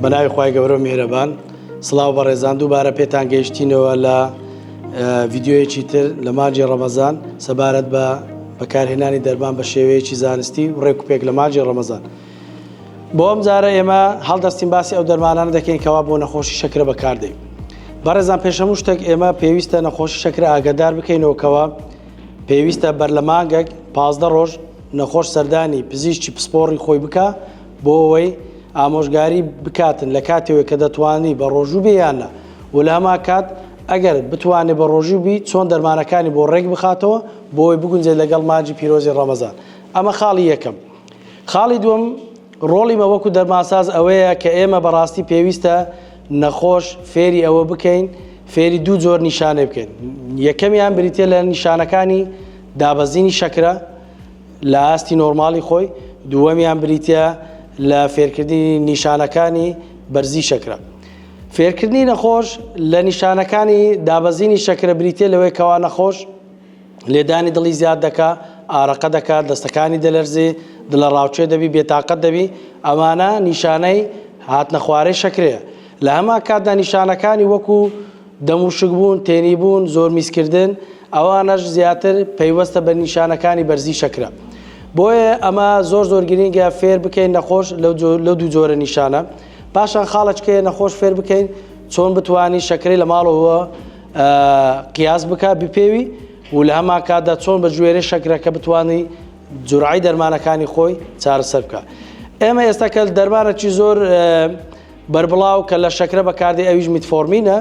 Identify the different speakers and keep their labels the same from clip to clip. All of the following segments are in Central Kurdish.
Speaker 1: بەناوی خوای گەورە میهرەبان سڵاو بەڕێزان دووبارە پێتان گەیشتینەوە لە ڤیدیۆیەکی تر لە مانجی ڕەمەزان سەبارەت بە بەکارهێنانی دەرمان بە شێوەیەکی زانستی و ڕێک و پێک لە مانجی ڕەمەزان. بۆ ئەم جارە ئێمە هەڵدەستین باسی ئەو دەرمانانە دەکەین کەوا بۆ نەخۆشی شەکرە بەکاردەین. بەڕێزان پێشەموو شتێک ئێمە پێویستە نەخۆشی شەکرە ئاگادار بکەینەوە کەوا پێویستە بەر لە مانگێک 15 ڕۆژ نەخۆش سەردانی پزیشکی پسپۆڕی خۆی بکە بۆ ئەوەی ئامۆژگاری بکاتن لە کاتێوەی کە دەتوانی بە ڕۆژوو بێیانە و لە هەما کات ئەگەر بتوانێت بە ڕۆژوو بی چۆن دەرمانەکانی بۆ ڕێک بخاتەوە بۆی بگونجێت لەگەڵ مانجی پیرۆزی ڕەمەزان. ئەمە خاڵی یەکەم. خاڵی دووەم ڕۆڵی مە وەکو دەرمانساز ئەوەیە کە ئێمە بەڕاستی پێویستە نەخۆش فێری ئەوە بکەین فێری دوو جۆر نیشانە بکەین. یەکەمیان بریتە لە نیشانەکانی دابەزینی شەکرە لە ئاستی نۆرماڵی خۆی، دووەمیان بریتە لە فێرکردنی نیشانەکانی بەرزی شەکرە. فێرکردنی نەخۆش لە نیشانەکانی دابەزینی شەکرە بریتێ لەوەی کەوا نەخۆش لێدانی دڵی زیاد دەکا، ئارەقە دەکات، دەستەکانی دەلەرزێ، دڵە ڕاوچێ دەبی، بێتاقەت دەبی، ئەمانە نیشانەی هاتنە خوارەی شەکرەیە. لە هەما کاتدا نیشانەکانی وەکو دەموشک بوون، تێنی بوون، زۆر میسکردن، ئەوانەش زیاتر پەیوەستە بە نیشانەکانی بەرزی شەکرە. بۆیە ئەمە زۆر گرنگە فێر بکەین نەخۆش لەو دوو جۆرە نیشانە. پاشان خاڵچکەیە نەخۆش فێر بکەین چۆن بتوانی شەکرەی لە ماڵەوە قیاس بکە بپێوی و لە هەما کاتدا چۆن بە ژوێرە شەکرەکە بتوانی جورعی دەرمانەکانی خۆی چارەسەر بکە. ئێمە ئێستا کە دەرمانێکی زۆر بربڵاو کە لە شەکرە بەکاردێ ئەویش میتفۆرمینە.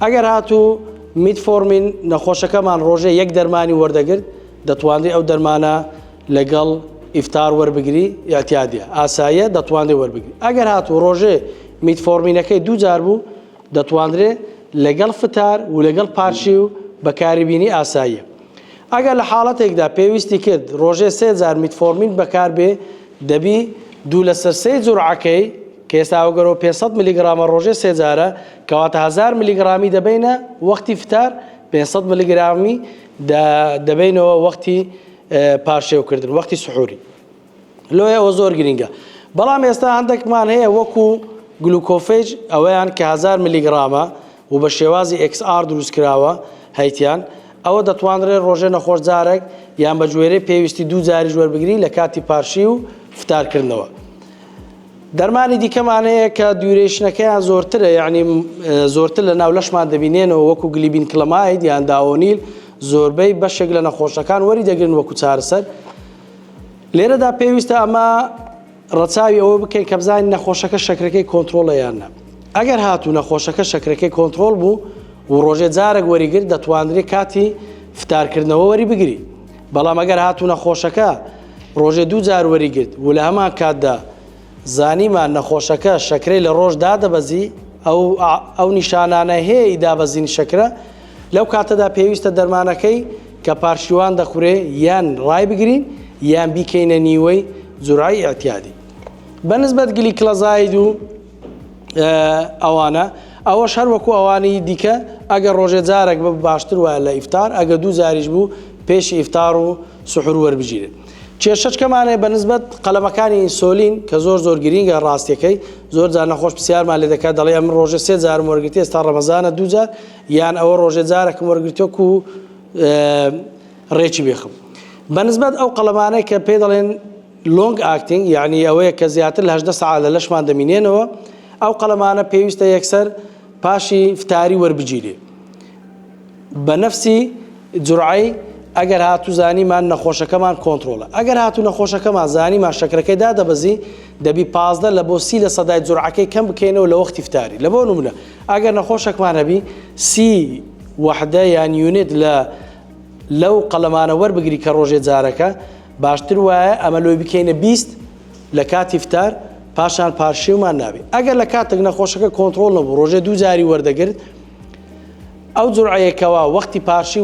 Speaker 1: ئەگەر هاتوو میتفۆرمین نەخۆشەکەمان ڕۆژێ یەک دەرمانی وەردەگرت دەتوانێت ئەو دەرمانە لەگەڵ ئیفتار وەربگری یاتیادە ئاساییە دەتوانێت وەربگری. ئەگەر هاتوو ڕۆژێ میتفۆرمینەکەی دوو جار بوو دەتوانرێت لەگەڵ فتار و لەگەڵ پارچی و بەکاریبینی ئاساییە. ئەگەر لە حاڵەتێکدا پێویستی کرد ڕۆژێ 3 جار میتفۆرمین بەکار بێ دەبی دوو لەسەر 3 جورعەکەی کە ئێستا ئەوگەرەوە 500 میلیگرامە ڕۆژێ 3 جارە کەواتە 1000 میلیگرامی دەبینە وەختی فتار، 500 میلیگرامی دەبینەوە وەختی پارشێوکردن وەختی سحوری. لۆیە ئەوە زۆر گرنگە. بەڵام ئێستا هەندێکمان هەیە وەکو گلوکۆفێج ئەوەیان کە 1000 میلیگرامە و بە شێوازی XR دروستکراوە هەیتیان ئەوە دەتوانرێت ڕۆژێ نەخۆش جارێک یان بە ژوێرەی پێویستی دوو جاری وەربگری لە کاتی پارشی و فتارکردنەوە. دەرمانی دیکەمانەیە کە دوورێشنەکەیان زۆرترە، یعنی زۆرتر لە ناو لەشمان دەبینێنەوە وەکو گلیبین کلەماید یان داوۆنیل زۆربەی بەشێک لە نەخۆشەکان وەری دەگرن وەکو چارەسەر. لێرەدا پێویستە ئەمە ڕەچاوی ئەوە بکەین کە بزانین نەخۆشەکە شەکرەکەی کۆنتڕۆڵە یان نە. ئەگەر هاتوو نەخۆشەکە شەکرەکەی کۆنتڕۆڵ بوو و ڕۆژێ جارێک وەریگرت دەتوانرێت کاتی فتارکردنەوە وەری بگری. بەڵام ئەگەر هاتوو نەخۆشەکە ڕۆژێ دوو جار وەریگرت و لە هەمان کاتدا زانیمان نەخۆشەکە شەکرەی لە ڕۆژ دادەبەزی ئەو نیشانانە هەیە دابەزینی شەکرە، لەو کاتەدا پێویستە دەرمانەکەی کە پارشیوان دەخورێ یان ڕای بگرین یان بیکەینە نیوەی جورعی ئەعتیادی. بەنسبەت گلیکلەزاید و ئەوانە ئەوەش هەر وەکو ئەوانی دیکە ئەگەر ڕۆژێ جارێک بە باشتر وایە لە ئیفتار، ئەگە دوو زاریش بوو پێشی ئیفتار و سحور وەربگیرێت. کێشەچکەمانەیە بەنسبەت قەلەمەکانی ئینسۆلین کە زۆر گرینگە ڕاستیەکەی زۆر جار نەخۆش پرسیارمان لێ دەکات دەڵێ ئەمن ڕۆژێ 3 جارم وەرگرتی ئێستا ڕەمەزانە 2 جار یان ئەوە ڕۆژێ جارێکم وەرگرتووە و ڕێکی بێخم. بەنسبەت ئەو قەلەمانەی کە پێ دەڵێن لۆنگ ئاکتینگ یعنی ئەوەیە کە زیاتر لە 18 ساعات لە لەشمان دەمینێنەوە، ئەو قەلەمانە پێویستە یەکسەر پاشی فتاری وەربگیرێ بە نەفسی جورعی. ئەگەر هاتوو زانیمان نەخۆشەکەمان کۆنتڕۆڵە، ئەگەر هاتوو نەخۆشەکەمان زانیمان شەکرەکەی دادەبەزی دەبی 15 لە بۆ 30 لە سەدای جورعەکەی کەم بکەینەوە لە وەختی فتاری. لە بۆ نمونە ئەگەر نەخۆشەکمان هەبی 30 وحدە یان یونیت لەو قەلەمانە وەربگری کە ڕۆژێ جارەکە باشتر وایە ئەمە لۆی بکەینە 20 لە کاتی فتار پاشان پارشیومان نابێت. ئەگەر لە کاتێک نەخۆشەکە کۆنتڕۆڵ نەبوو ڕۆژێ دوو جاری وەردەگرت ئەو جورعەیەکەوە وەختی پارشی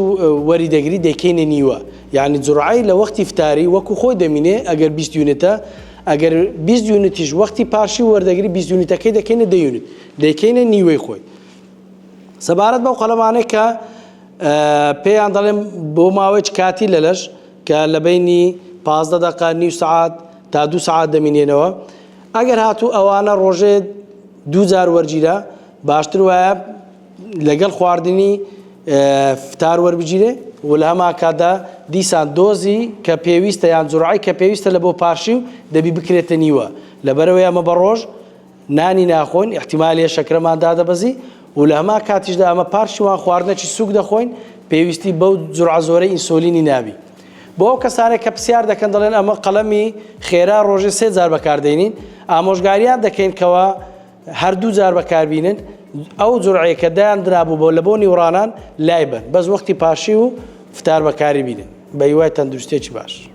Speaker 1: وەری دەگری دەکەینە نیوە، یعنی جورعی لە وەختی فتاری وەکو خۆی دەمینێ ئەگەر 20 یونیتە، ئەگەر 20 یونیتیش وەختی پارشی وەردەگری 20 یونیتەکەی دەکەینە 10 یونیت دەکەینە نیوەی خۆی. سەبارەت بەو قەلەمانەی کە پێیان دەڵێم بۆ ماوەی کاتی لە لەش کە لە بینی 15 دقیقە نیو سعات تا 2 سعات دەمینێنەوە. ئەگەر هاتوو ئەوانە ڕۆژێ 2000 وەرگیرە باشتر وایە لەگەڵ خواردنی فتار وەربگیرێ و لە هەما کاتدا دیسان دۆزی کە پێویستە یان جوڕعی کە پێویستە لە بۆ پاشی و دەبی بکرێتە نیوە لەبەرەوەی ئەمە بە ڕۆژ نانی ناخۆین احتیمالی شەکرەمان دادەبەزی و لە هەما کاتیشدا ئەمە پارشی وان خواردنەکی سووک دەخۆین پێویستی بەو جوڕع زۆرەی ئینسۆلینی نابی بۆ ئەو کەسانێک کە پرسیار دەکەن دەڵێن ئەمە قەڵەمی خێرا ڕۆژێ 3 جار بەکاردێنین ئامۆژگاریان دەکەین کەەوە هەردوو جار بەکاربینن ئەو جوڕعەیە کە دایان درابوو بۆ لە بۆ نیوڕانان لای بن بەس وەختی پاشی و فتار بەکاری بینن بە هیوای تەندروستێکی باش